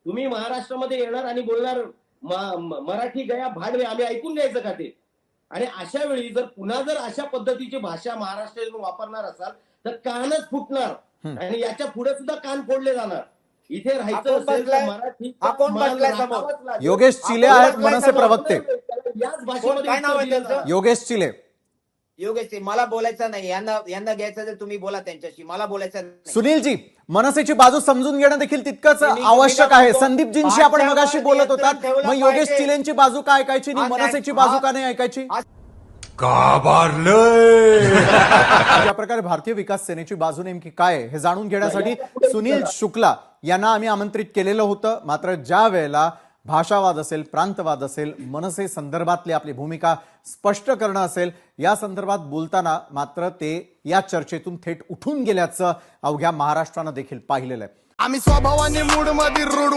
तुम्ही महाराष्ट्रामध्ये येणार आणि बोलणार मराठी गया भाडवे, आम्ही ऐकून घ्यायचं का ते? आणि अशा वेळी जर पुन्हा जर अशा पद्धतीची भाषा महाराष्ट्रातून वापरणार असाल तर कानच फुटणार आणि याच्या पुढे सुद्धा कान फोडले जाणार. इथे राहायचं असेल तर मराठी योगेश चिले आहेत मनसे प्रवक्ते. याच भाषेमध्ये काय नाव आहे त्यांचं? योगेश चिले. योगेश, मला बोलायचं नाही, यांना घ्यायचं तर तुम्ही बोला त्यांच्याशी, मला बोलायचं नाही. सुनीलजी, मनसेची बाजू समजून घेणं देखील तितकंच आवश्यक आहे. संदीपजींशी आपण मगाशी बोलत होतात, मग योगेश चिलेंची बाजू काय ऐकायची आणि मनसेची बाजू का नाही ऐकायची? ज्या प्रकारे भारतीय विकास सेनेची बाजू नेमकी काय आहे हे जाणून घेण्यासाठी सुनील शुक्ला यांना आम्ही आमंत्रित केलेलं होतं. मात्र ज्या वेळेला भाषावाद असेल, प्रांतवाद असेल, मनसे संदर्भातली आपली भूमिका स्पष्ट करणं असेल, या संदर्भात बोलताना मात्र ते या चर्चेतून थेट उठून गेल्याचं अवघ्या महाराष्ट्रानं देखील पाहिलेलं आहे. आम्ही स्वभावाने मूड मध्ये रूढ